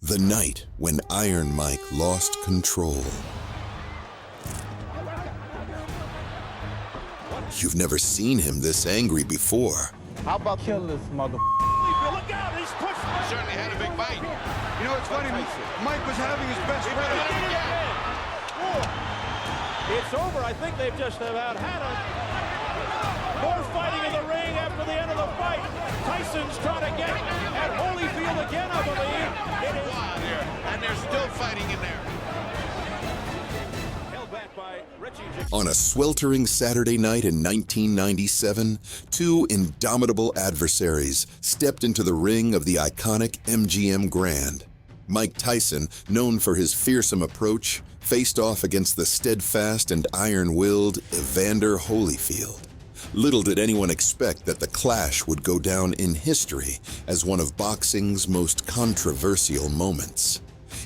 The night when Iron Mike lost control. You've never seen him this angry before. How about kill this mother? Look out, he's pushed. Certainly had a big bite. You know, it's funny, Mike was having his best friend. It's over. I think they've just about had it. More fighting in the ring after the end of the fight. Tyson's trying to get at Holyfield again, I believe. It is wild here, and they're still fighting in there. Held back by Richie. On a sweltering Saturday night in 1997, two indomitable adversaries stepped into the ring of the iconic MGM Grand. Mike Tyson, known for his fearsome approach, faced off against the steadfast and iron-willed Evander Holyfield. Little did anyone expect that the clash would go down in history as one of boxing's most controversial moments.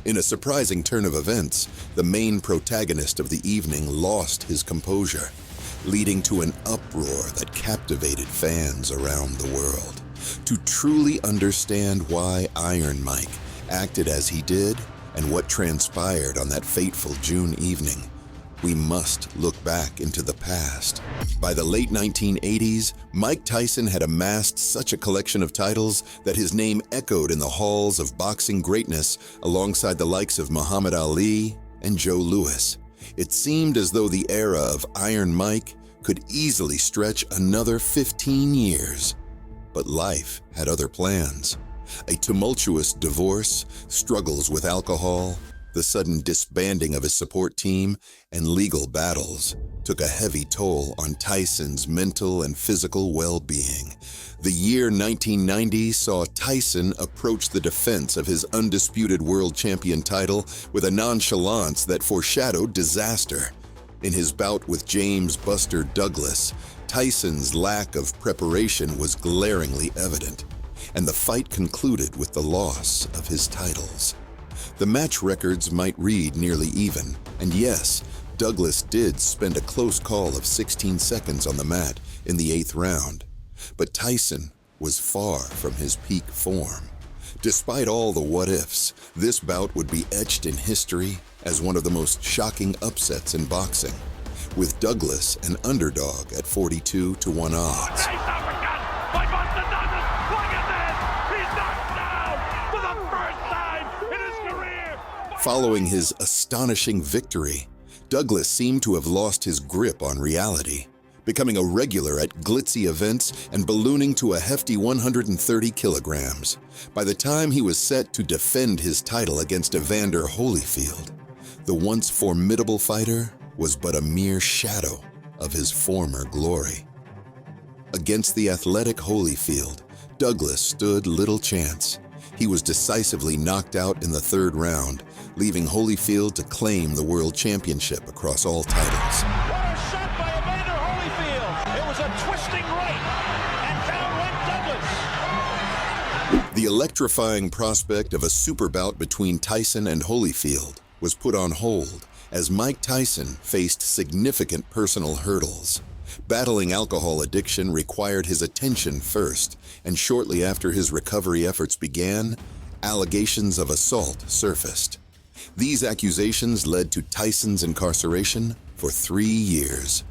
In a surprising turn of events, the main protagonist of the evening lost his composure, leading to an uproar that captivated fans around the world. To truly understand why Iron Mike acted as he did and what transpired on that fateful June evening, we must look back into the past. By the late 1980s, Mike Tyson had amassed such a collection of titles that his name echoed in the halls of boxing greatness alongside the likes of Muhammad Ali and Joe Louis. It seemed as though the era of Iron Mike could easily stretch another 15 years. But life had other plans. A tumultuous divorce, struggles with alcohol, the sudden disbanding of his support team, and legal battles took a heavy toll on Tyson's mental and physical well-being. The year 1990 saw Tyson approach the defense of his undisputed world champion title with a nonchalance that foreshadowed disaster. In his bout with James "Buster" Douglas, Tyson's lack of preparation was glaringly evident, and the fight concluded with the loss of his titles. The match records might read nearly even, and yes, Douglas did spend a close call of 16 seconds on the mat in the 8th round, but Tyson was far from his peak form. Despite all the what-ifs, this bout would be etched in history as one of the most shocking upsets in boxing, with Douglas an underdog at 42-1 odds. Following his astonishing victory, Douglas seemed to have lost his grip on reality, becoming a regular at glitzy events and ballooning to a hefty 130 kilograms. By the time he was set to defend his title against Evander Holyfield, the once formidable fighter was but a mere shadow of his former glory. Against the athletic Holyfield, Douglas stood little chance. He was decisively knocked out in the 3rd round, leaving Holyfield to claim the world championship across all titles. What a shot by Evander Holyfield! It was a twisting right, and down went Douglas. The electrifying prospect of a super bout between Tyson and Holyfield was put on hold as Mike Tyson faced significant personal hurdles. Battling alcohol addiction required his attention first, and shortly after his recovery efforts began, allegations of assault surfaced. These accusations led to Tyson's incarceration for 3 years.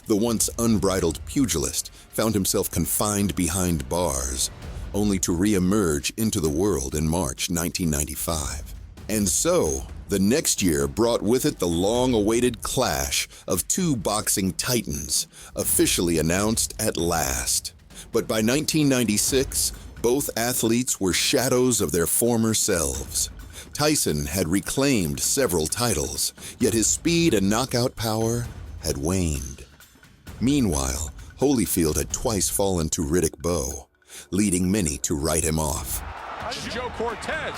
The once unbridled pugilist found himself confined behind bars, only to re-emerge into the world in March 1995. And so, the next year brought with it the long-awaited clash of two boxing titans, officially announced at last. But by 1996, both athletes were shadows of their former selves. Tyson had reclaimed several titles, yet his speed and knockout power had waned. Meanwhile, Holyfield had twice fallen to Riddick Bowe, leading many to write him off. Joe Cortez.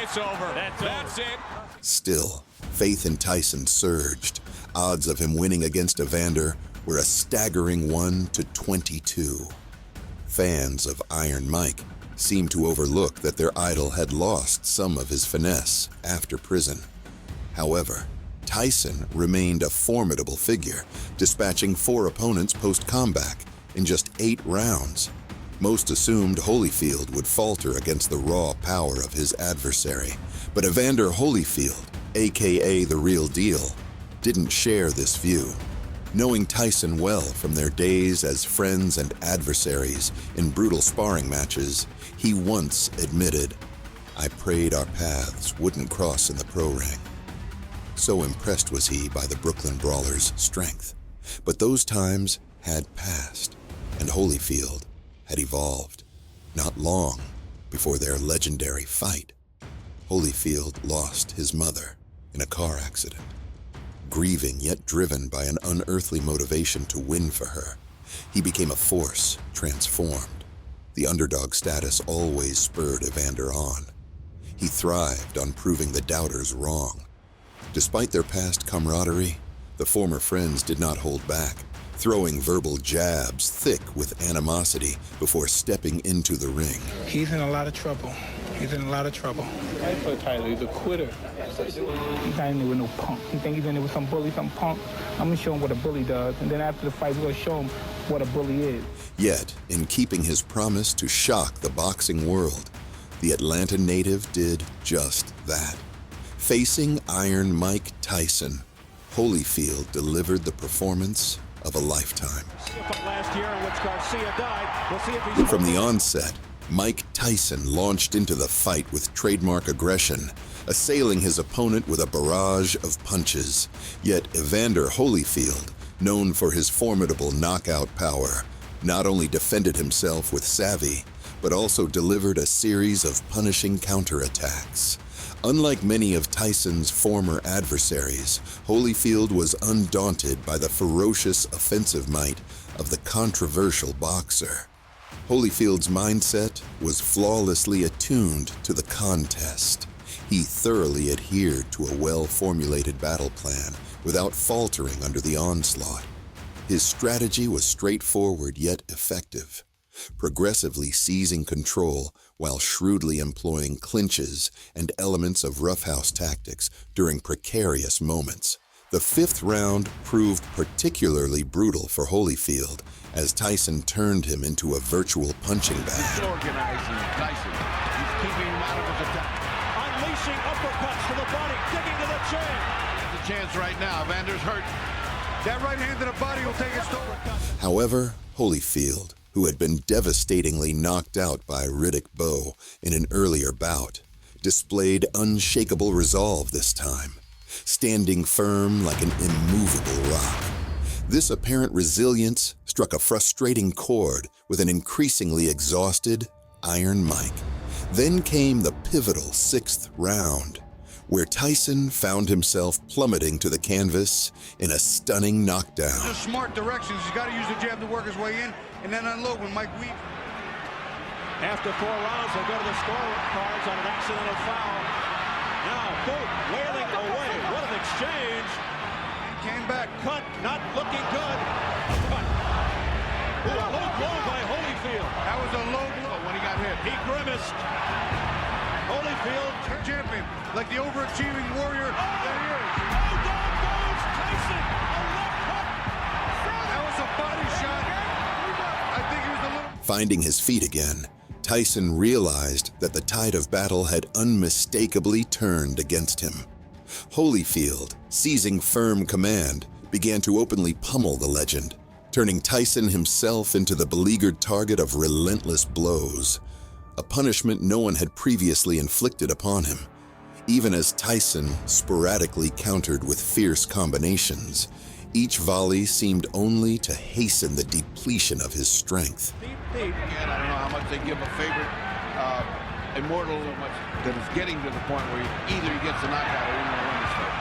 It's over. That's it. Still, faith in Tyson surged. Odds of him winning against Evander were a staggering 1-22. Fans of Iron Mike seemed to overlook that their idol had lost some of his finesse after prison. However, Tyson remained a formidable figure, dispatching 4 opponents post-comeback in just 8 rounds. Most assumed Holyfield would falter against the raw power of his adversary, but Evander Holyfield, aka the real deal, didn't share this view. Knowing Tyson well from their days as friends and adversaries in brutal sparring matches, he once admitted, "I prayed our paths wouldn't cross in the pro ring." So impressed was he by the Brooklyn Brawler's strength. But those times had passed, and Holyfield had evolved. Not long before their legendary fight, Holyfield lost his mother in a car accident. Grieving yet driven by an unearthly motivation to win for her, he became a force transformed. The underdog status always spurred Evander on. He thrived on proving the doubters wrong. Despite their past camaraderie, the former friends did not hold back, throwing verbal jabs thick with animosity before stepping into the ring. He's in a lot of trouble. He's in a lot of trouble. Fight for Tyler. He's a quitter. He's not in there with no punk. He think he's in there with some bully, some punk. I'm going to show him what a bully does. And then after the fight, we're going to show him what a bully is. Yet, in keeping his promise to shock the boxing world, the Atlanta native did just that. Facing Iron Mike Tyson, Holyfield delivered the performance of a lifetime. Last year in which Garcia died. We'll see if he's From the onset, Mike Tyson launched into the fight with trademark aggression, assailing his opponent with a barrage of punches. Yet Evander Holyfield, known for his formidable knockout power, not only defended himself with savvy, but also delivered a series of punishing counterattacks. Unlike many of Tyson's former adversaries, Holyfield was undaunted by the ferocious offensive might of the controversial boxer. Holyfield's mindset was flawlessly attuned to the contest. He thoroughly adhered to a well-formulated battle plan without faltering under the onslaught. His strategy was straightforward yet effective, progressively seizing control while shrewdly employing clinches and elements of roughhouse tactics during precarious moments. The fifth round proved particularly brutal for Holyfield as Tyson turned him into a virtual punching bag. Organizing Tyson. He's keeping him out of his attack. unleashing uppercuts to the body, digging to the chin. There's a chance right now. Evander's hurt. That right hand to the body will take its toll. However, Holyfield, who had been devastatingly knocked out by Riddick Bowe in an earlier bout, displayed unshakable resolve this time, standing firm like an immovable rock. This apparent resilience struck a frustrating chord with an increasingly exhausted Iron Mike. Then came the pivotal sixth round, where Tyson found himself plummeting to the canvas in a stunning knockdown. Just smart directions. He's got to use the jab to work his way in and then unload when Mike weaves. After 4 rounds, they'll go to the scorecards on an accidental foul. Now, both wailing away. What an exchange. Came back. Cut, not looking good. Cut. Ooh, a low blow by Holyfield. That was a low blow When he got hit. He grimaced. Holyfield. champion, like the overachieving warrior that he is. Oh, down goes Tyson. A left hook. That was a body shot. I think he was a little... Finding his feet again, Tyson realized that the tide of battle had unmistakably turned against him. Holyfield, seizing firm command, began to openly pummel the legend, turning Tyson himself into the beleaguered target of relentless blows, a punishment no one had previously inflicted upon him. Even as Tyson sporadically countered with fierce combinations, each volley seemed only to hasten the depletion of his strength. Deep. Again, I don't know how much they give a favorite immortal, so much that it's getting to the point where either he gets a knockout or he's going to win this fight.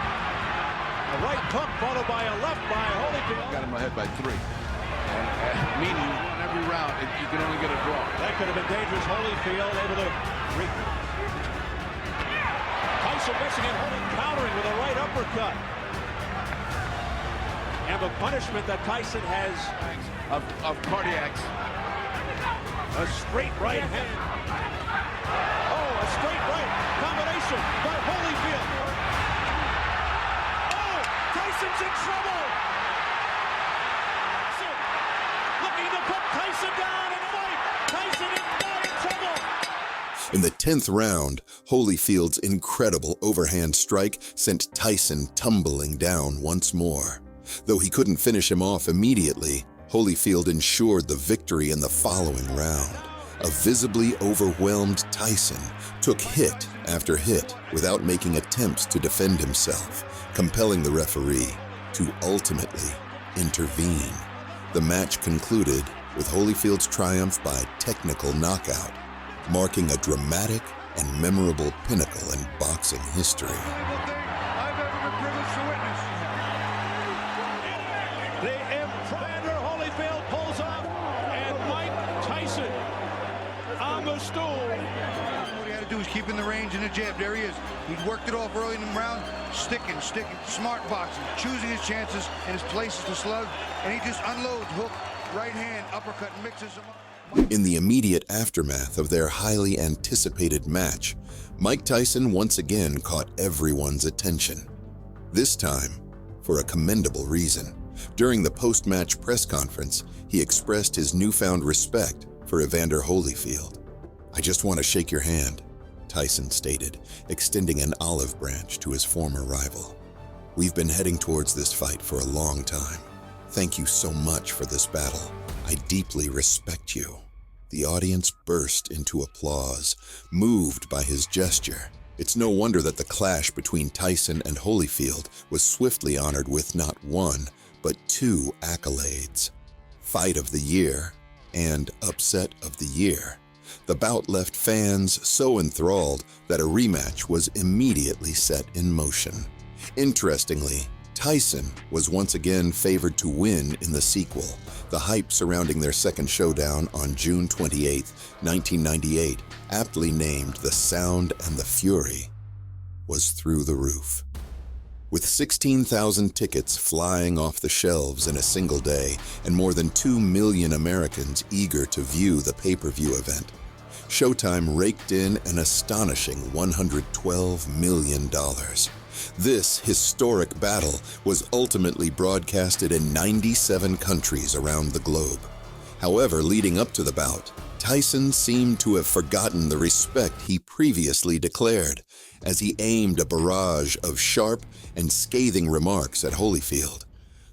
A right hook followed by a left by Holyfield. Got him ahead by 3. Meaning, on every round, you can only get a draw. That could have been dangerous. Holyfield able to... Tyson missing and Holy countering with a right uppercut. And the punishment that Tyson has... Of cardiacs. A straight right hand. Oh, a straight right combination by Holyfield. Oh, Tyson's in trouble. Looking to put Tyson down and fight. Tyson In the 10th round, Holyfield's incredible overhand strike sent Tyson tumbling down once more. Though he couldn't finish him off immediately, Holyfield ensured the victory in the following round. A visibly overwhelmed Tyson took hit after hit without making attempts to defend himself, compelling the referee to ultimately intervene. The match concluded with Holyfield's triumph by technical knockout, marking a dramatic and memorable pinnacle in boxing history. I've ever been privileged to witness. Evander Holyfield pulls up, and Mike Tyson on the stool. What he had to do was keep in the range and the jab. There he is. He'd worked it off early in the round, sticking, smart boxing, choosing his chances and his places to slug, and he just unloads hook, right hand, uppercut, and mixes them up. In the immediate aftermath of their highly anticipated match, Mike Tyson once again caught everyone's attention. This time, for a commendable reason. During the post-match press conference, he expressed his newfound respect for Evander Holyfield. "I just want to shake your hand," Tyson stated, extending an olive branch to his former rival. "We've been heading towards this fight for a long time. Thank you so much for this battle. I deeply respect you." The audience burst into applause, moved by his gesture. It's no wonder that the clash between Tyson and Holyfield was swiftly honored with not one, but two accolades: Fight of the Year and Upset of the Year. The bout left fans so enthralled that a rematch was immediately set in motion. Interestingly, Tyson was once again favored to win in the sequel. The hype surrounding their second showdown on June 28, 1998, aptly named The Sound and the Fury, was through the roof. With 16,000 tickets flying off the shelves in a single day and more than 2 million Americans eager to view the pay-per-view event, Showtime raked in an astonishing $112 million. This historic battle was ultimately broadcasted in 97 countries around the globe. However, leading up to the bout, Tyson seemed to have forgotten the respect he previously declared as he aimed a barrage of sharp and scathing remarks at Holyfield.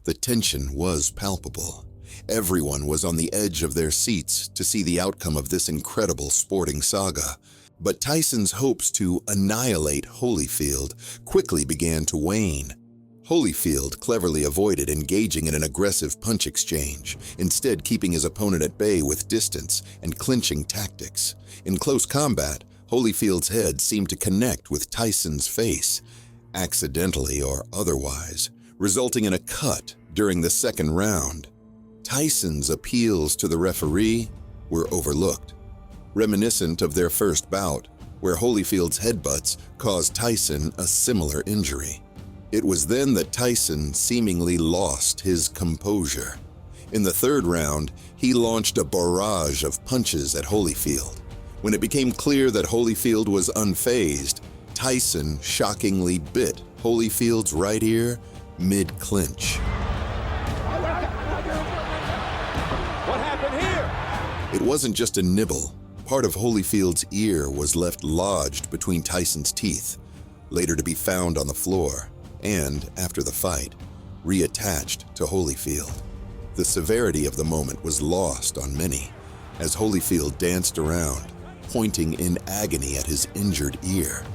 The tension was palpable. Everyone was on the edge of their seats to see the outcome of this incredible sporting saga. But Tyson's hopes to annihilate Holyfield quickly began to wane. Holyfield cleverly avoided engaging in an aggressive punch exchange, instead keeping his opponent at bay with distance and clinching tactics. In close combat, Holyfield's head seemed to connect with Tyson's face, accidentally or otherwise, resulting in a cut during the second round. Tyson's appeals to the referee were overlooked, reminiscent of their first bout, where Holyfield's headbutts caused Tyson a similar injury. It was then that Tyson seemingly lost his composure. In the third round, he launched a barrage of punches at Holyfield. When it became clear that Holyfield was unfazed, Tyson shockingly bit Holyfield's right ear mid-clinch. What happened here? It wasn't just a nibble. Part of Holyfield's ear was left lodged between Tyson's teeth, later to be found on the floor, and, after the fight, reattached to Holyfield. The severity of the moment was lost on many, as Holyfield danced around, pointing in agony at his injured ear.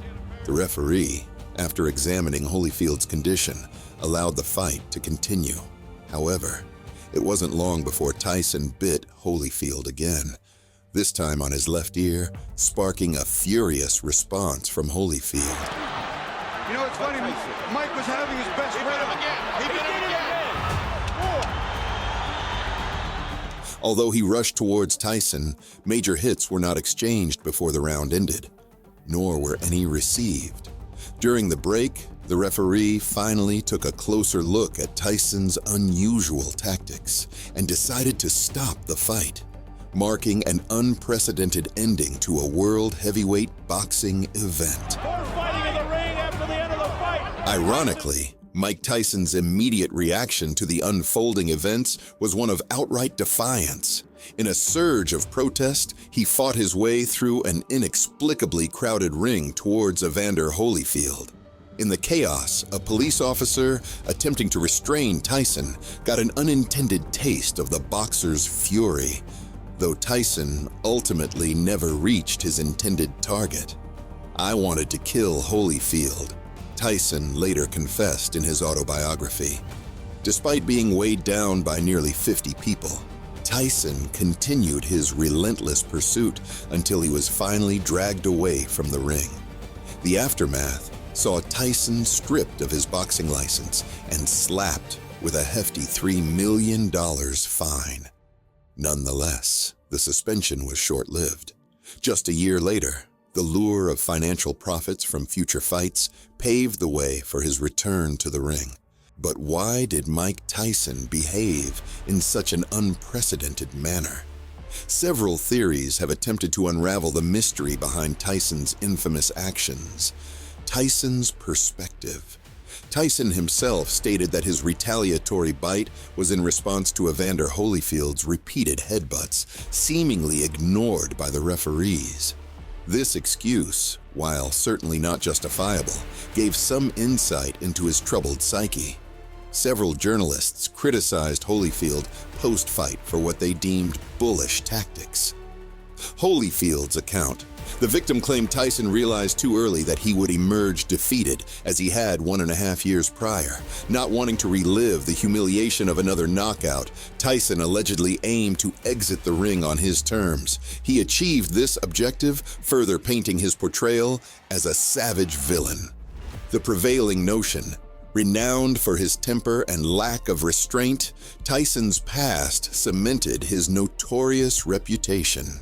The referee, after examining Holyfield's condition, allowed the fight to continue. However, it wasn't long before Tyson bit Holyfield again, this time on his left ear, sparking a furious response from Holyfield. You know, it's funny, Mike was having his best round. He did it again. Although he rushed towards Tyson, major hits were not exchanged before the round ended, nor were any received. During the break, the referee finally took a closer look at Tyson's unusual tactics and decided to stop the fight, marking an unprecedented ending to a world heavyweight boxing event. More fighting in the ring after the end of the fight. Ironically, Mike Tyson's immediate reaction to the unfolding events was one of outright defiance. In a surge of protest, he fought his way through an inexplicably crowded ring towards Evander Holyfield. In the chaos, a police officer attempting to restrain Tyson got an unintended taste of the boxer's fury, though Tyson ultimately never reached his intended target. "I wanted to kill Holyfield," Tyson later confessed in his autobiography. Despite being weighed down by nearly 50 people, Tyson continued his relentless pursuit until he was finally dragged away from the ring. The aftermath saw Tyson stripped of his boxing license and slapped with a hefty $3 million fine. Nonetheless, the suspension was short-lived. Just a year later, the lure of financial profits from future fights paved the way for his return to the ring. But why did Mike Tyson behave in such an unprecedented manner? Several theories have attempted to unravel the mystery behind Tyson's infamous actions. Tyson's perspective. Tyson himself stated that his retaliatory bite was in response to Evander Holyfield's repeated headbutts, seemingly ignored by the referees. This excuse, while certainly not justifiable, gave some insight into his troubled psyche. Several journalists criticized Holyfield post-fight for what they deemed bullish tactics. Holyfield's account. The victim claimed Tyson realized too early that he would emerge defeated, as he had 1.5 years prior. Not wanting to relive the humiliation of another knockout, Tyson allegedly aimed to exit the ring on his terms. He achieved this objective, further painting his portrayal as a savage villain. The prevailing notion, renowned for his temper and lack of restraint, Tyson's past cemented his notorious reputation.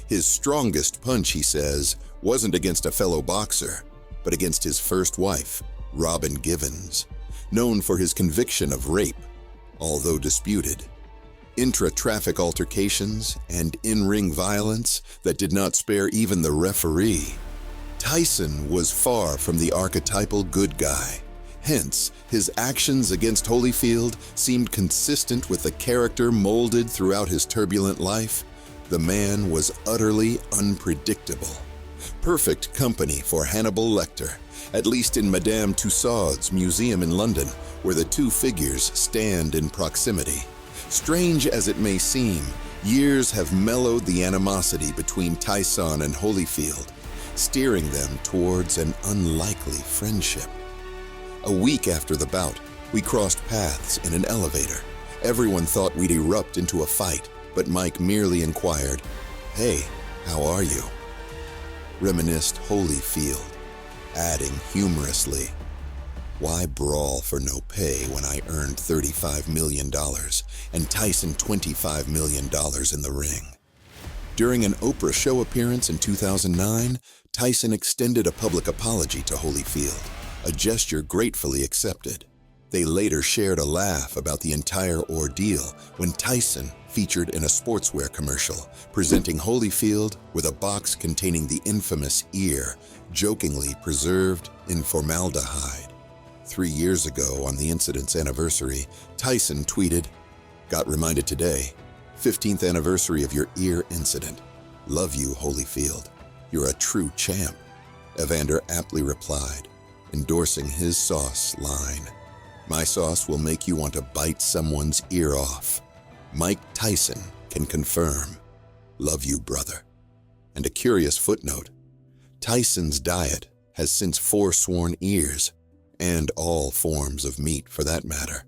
His strongest punch, he says, wasn't against a fellow boxer, but against his first wife, Robin Givens, known for his conviction of rape, although disputed. Intra-traffic altercations and in-ring violence that did not spare even the referee. Tyson was far from the archetypal good guy. Hence, his actions against Holyfield seemed consistent with the character molded throughout his turbulent life. The man was utterly unpredictable. Perfect company for Hannibal Lecter, at least in Madame Tussauds Museum in London, where the two figures stand in proximity. Strange as it may seem, years have mellowed the animosity between Tyson and Holyfield, steering them towards an unlikely friendship. A week after the bout, we crossed paths in an elevator. Everyone thought we'd erupt into a fight, but Mike merely inquired, "Hey, how are you?" Reminisced Holyfield, adding humorously, "Why brawl for no pay when I earned $35 million and Tyson $25 million in the ring?" During an Oprah show appearance in 2009, Tyson extended a public apology to Holyfield, a gesture gratefully accepted. They later shared a laugh about the entire ordeal when Tyson featured in a sportswear commercial, presenting Holyfield with a box containing the infamous ear, jokingly preserved in formaldehyde. 3 years ago, on the incident's anniversary, Tyson tweeted, "Got reminded today, 15th anniversary of your ear incident. Love you, Holyfield. You're a true champ." Evander aptly replied, endorsing his sauce line, "My sauce will make you want to bite someone's ear off." Mike Tyson can confirm, "Love you, brother." And a curious footnote, Tyson's diet has since forsworn ears, and all forms of meat for that matter.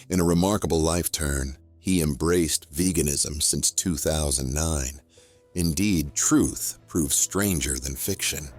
In a remarkable life turn, he embraced veganism since 2009. Indeed, truth proves stranger than fiction.